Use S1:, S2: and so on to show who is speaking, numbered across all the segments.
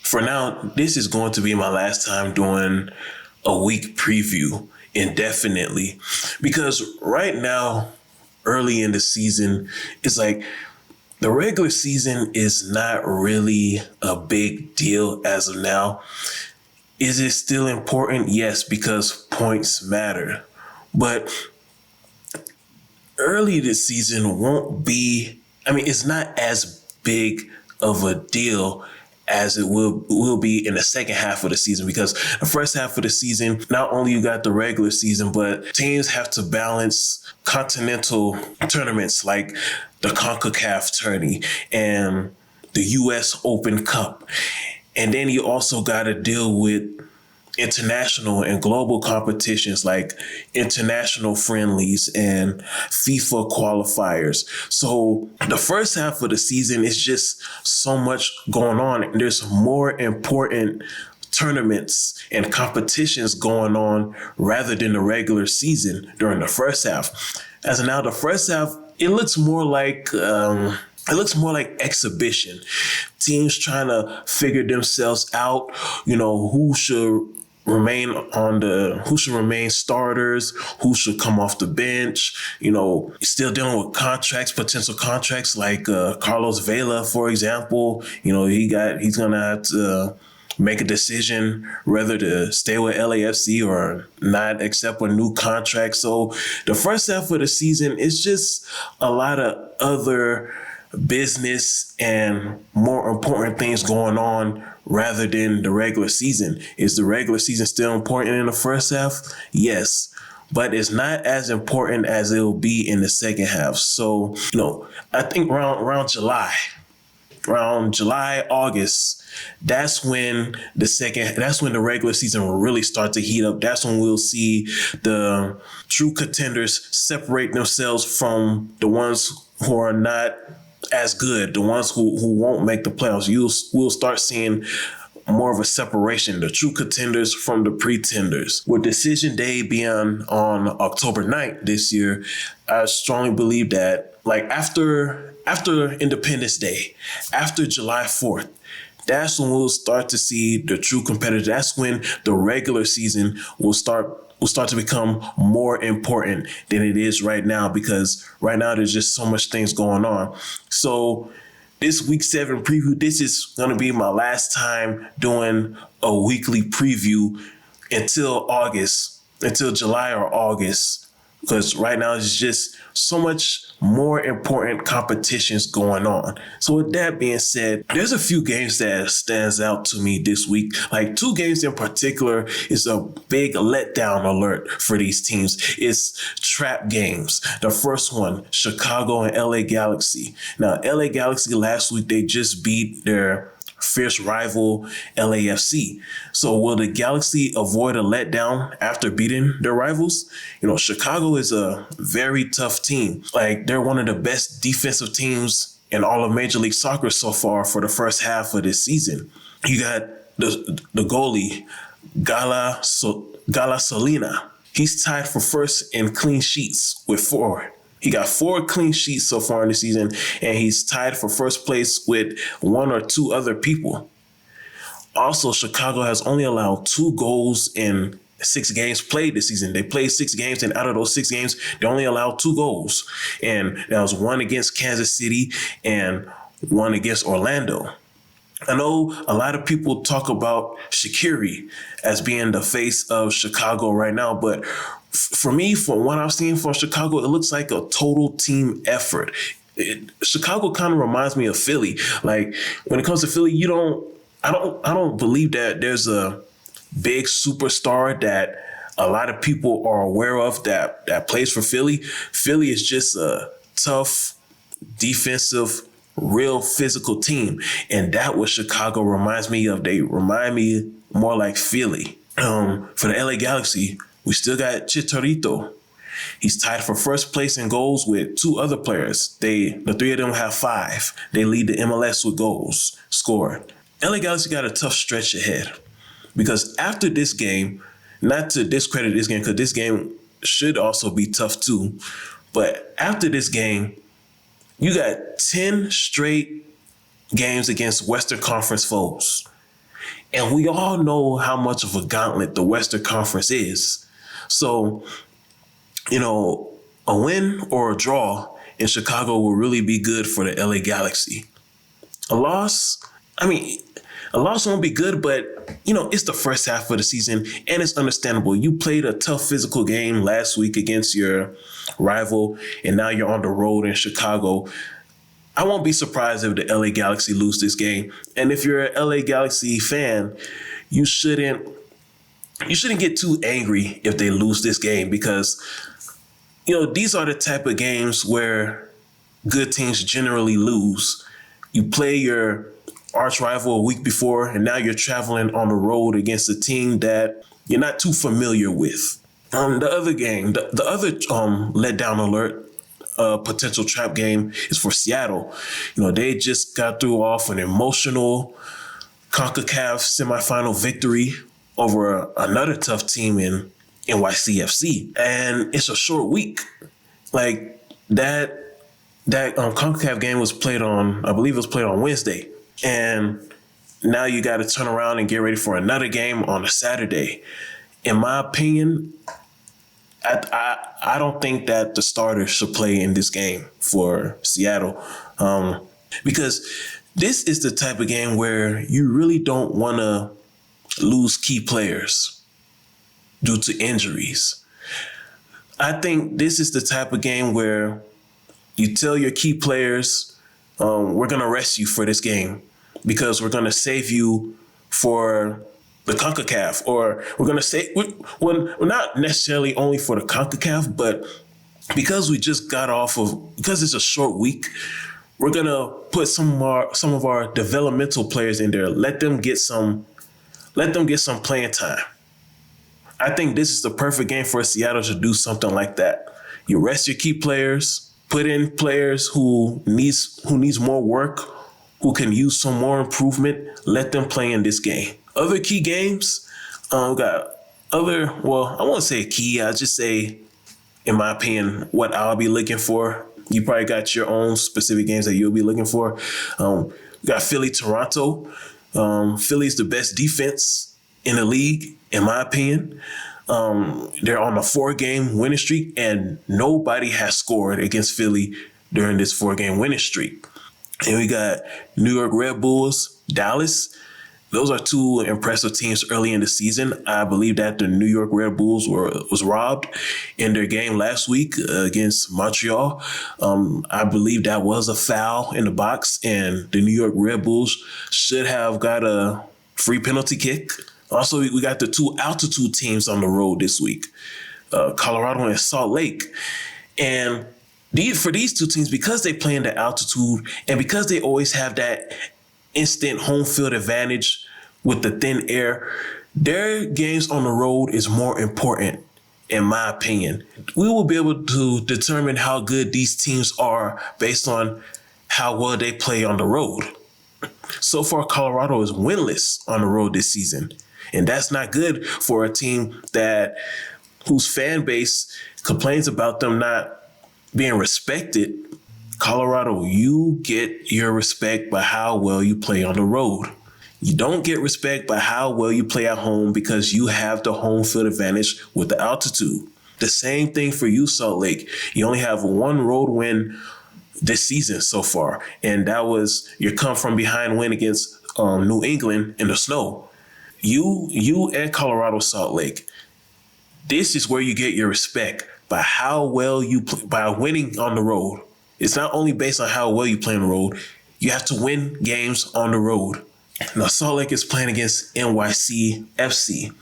S1: for now, this is going to be my last time doing a week preview indefinitely, because right now, early in the season, it's like the regular season is not really a big deal as of now. Is it still important? Yes, because points matter. But early this season won't be, it's not as big of a deal as it will be in the second half of the season, because the first half of the season, not only you got the regular season, but teams have to balance continental tournaments like the CONCACAF tourney and the US Open Cup. And then you also got to deal with international and global competitions like international friendlies and FIFA qualifiers. So the first half of the season is just so much going on. And there's more important tournaments and competitions going on rather than the regular season during the first half. As of now, the first half, it looks more like exhibition. Teams trying to figure themselves out, who should remain starters, who should come off the bench, still dealing with potential contracts like Carlos Vela, for example. He's going to have to make a decision whether to stay with LAFC or not accept a new contract. So the first half of the season is just a lot of other business and more important things going on rather than the regular season. Is the regular season still important in the first half? Yes, but it's not as important as it will be in the second half. So, I think around July, August, that's when the regular season will really start to heat up. That's when we'll see the true contenders separate themselves from the ones who are not as good, the ones who won't make the playoffs. We'll start seeing more of a separation, the true contenders from the pretenders. With decision day being on October 9th this year, I strongly believe that after Independence Day, after July 4th, that's when we'll start to see the true competitors. That's when the regular season will start to become more important than it is right now, because right now there's just so much things going on. So this week 7 preview, this is going to be my last time doing a weekly preview until July or August, because right now it's just so much more important competitions going on. So with that being said, there's a few games that stands out to me this week. Like 2 games in particular is a big letdown alert for these teams. It's trap games. The first one, Chicago and LA Galaxy. Now, LA Galaxy last week, they just beat their fierce rival LAFC. So will the Galaxy avoid a letdown after beating their rivals? Chicago is a very tough team. They're one of the best defensive teams in all of Major League Soccer so far for the first half of this season. You got the goalie, Gala Solina. He's tied for first in clean sheets with 4. He got 4 clean sheets so far in the season, and he's tied for first place with 1 or 2 other people. Also, Chicago has only allowed 2 goals in 6 games played this season. They played 6 games, and out of those 6 games, they only allowed 2 goals. And that was 1 against Kansas City and 1 against Orlando. I know a lot of people talk about Shaqiri as being the face of Chicago right now, but for me, from what I've seen from Chicago, it looks like a total team effort. Chicago kind of reminds me of Philly. When it comes to Philly, I don't believe that there's a big superstar that a lot of people are aware of that plays for Philly. Philly is just a tough, defensive, real physical team. And that's what Chicago reminds me of. They remind me more like Philly. For the LA Galaxy, we still got Chicharito. He's tied for first place in goals with 2 other players. The 3 of them have 5. They lead the MLS with goals scored. LA Galaxy got a tough stretch ahead, because after this game, not to discredit this game, because this game should also be tough too, but after this game, you got 10 straight games against Western Conference foes. And we all know how much of a gauntlet the Western Conference is. So, a win or a draw in Chicago will really be good for the LA Galaxy. A loss, a loss won't be good, but, it's the first half of the season, and it's understandable. You played a tough physical game last week against your rival, and now you're on the road in Chicago. I won't be surprised if the LA Galaxy lose this game. And if you're an LA Galaxy fan, you shouldn't get too angry if they lose this game, because, these are the type of games where good teams generally lose. You play your arch rival a week before, and now you're traveling on the road against a team that you're not too familiar with. The other game, the other letdown alert, potential trap game is for Seattle. They just got through off an emotional CONCACAF semifinal victory over another tough team in NYCFC. And it's a short week. Like that CONCACAF game was played on, I believe it was played on Wednesday. And now you got to turn around and get ready for another game on a Saturday. In my opinion, I don't think that the starters should play in this game for Seattle, because this is the type of game where you really don't want to lose key players due to injuries. I think this is the type of game where you tell your key players, we're going to rest you for this game because we're going to save you for the CONCACAF, or we're going to say, we're not necessarily only for the CONCACAF, but because we just got because it's a short week, we're going to put some of our developmental players in there. Let them get some playing time. I think this is the perfect game for Seattle to do something like that. You rest your key players, put in players who needs more work, who can use some more improvement. Let them play in this game. Other key games, I won't say key. I'll just say, in my opinion, what I'll be looking for. You probably got your own specific games that you'll be looking for. We got Philly-Toronto. Philly's the best defense in the league, in my opinion. They're on a 4-game winning streak, and nobody has scored against Philly during this 4-game winning streak. And we got New York Red Bulls, Dallas. Those are two impressive teams early in the season. I believe that the New York Red Bulls was robbed in their game last week against Montreal. I believe that was a foul in the box, and the New York Red Bulls should have got a free penalty kick. Also, we got the two altitude teams on the road this week, Colorado and Salt Lake. And for these two teams, because they play in the altitude and because they always have that instant home field advantage with the thin air, their games on the road is more important, in my opinion. We will be able to determine how good these teams are based on how well they play on the road. So far, Colorado is winless on the road this season, and that's not good for a team whose fan base complains about them not being respected. Colorado, you get your respect by how well you play on the road. You don't get respect by how well you play at home because you have the home field advantage with the altitude. The same thing for you, Salt Lake. You only have one road win this season so far, and that was your come from behind win against New England in the snow. You and Colorado, Salt Lake, this is where you get your respect by how well you play, by winning on the road. It's not only based on how well you play on the road. You have to win games on the road. Now, Salt Lake is playing against NYCFC,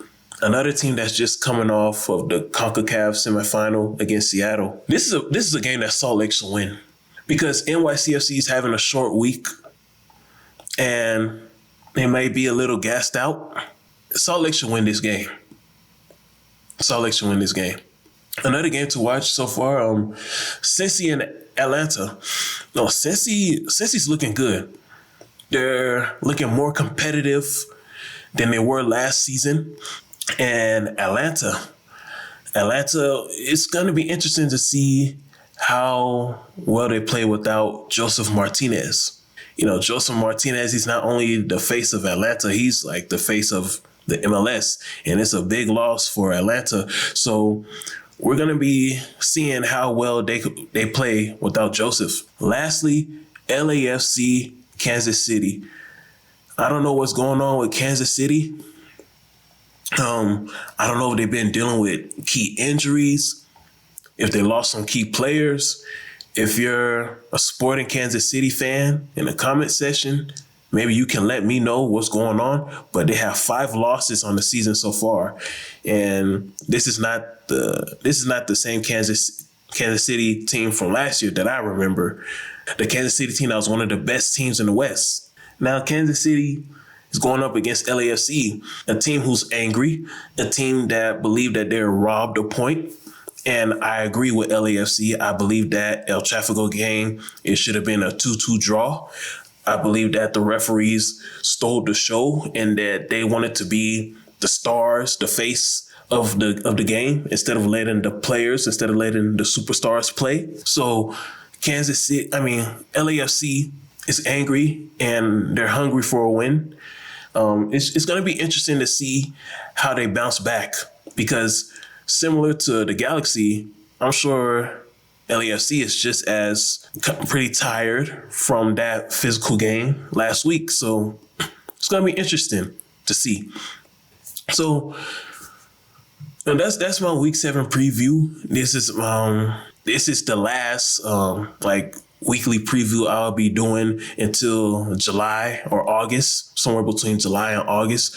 S1: another team that's just coming off of the CONCACAF semifinal against Seattle. This is a game that Salt Lake should win because NYCFC is having a short week and they may be a little gassed out. Salt Lake should win this game. Salt Lake should win this game. Another game to watch so far, Cincy and Atlanta. No, Cincy's looking good. They're looking more competitive than they were last season. And Atlanta, it's going to be interesting to see how well they play without Joseph Martinez. Joseph Martinez, he's not only the face of Atlanta, he's like the face of the MLS, and it's a big loss for Atlanta. So we're going to be seeing how well they play without Joseph. Lastly, LAFC, Kansas City. I don't know what's going on with Kansas City. I don't know if they've been dealing with key injuries, if they lost some key players. If you're a Sporting Kansas City fan in the comment section, maybe you can let me know what's going on. But they have 5 losses on the season so far, and this is not the same Kansas City team from last year that I remember. The Kansas City team that was one of the best teams in the West. Now Kansas City is going up against LAFC, a team who's angry, a team that believe that they're robbed a point. And I agree with LAFC. I believe that El Tráfico game, it should have been a 2-2 draw. I believe that the referees stole the show and that they wanted to be the stars, the face of the game, instead of letting the superstars play. So LAFC is angry and they're hungry for a win. It's going to be interesting to see how they bounce back, because similar to the Galaxy, I'm sure LAFC is just as pretty tired from that physical game last week. So it's going to be interesting to see. So and that's my week 7 preview. This is the last weekly preview I'll be doing until July or August, somewhere between July and August,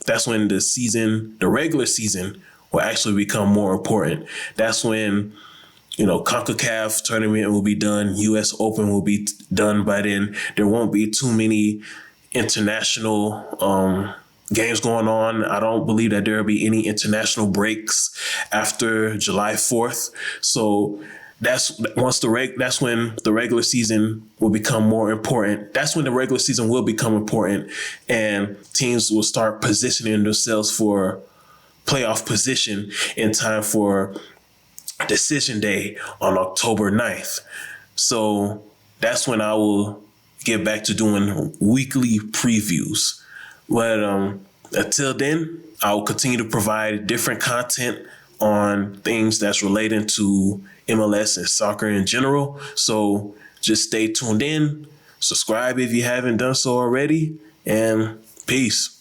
S1: that's when the regular season will actually become more important. That's when, CONCACAF tournament will be done. US Open will be done by then. There won't be too many international games going on. I don't believe that there will be any international breaks after July 4th. So that's when the regular season will become more important. That's when the regular season will become important, and teams will start positioning themselves for playoff position in time for decision day on October 9th. So that's when I will get back to doing weekly previews. But until then, I will continue to provide different content on things that's related to MLS and soccer in general. So just stay tuned in, subscribe if you haven't done so already, and peace.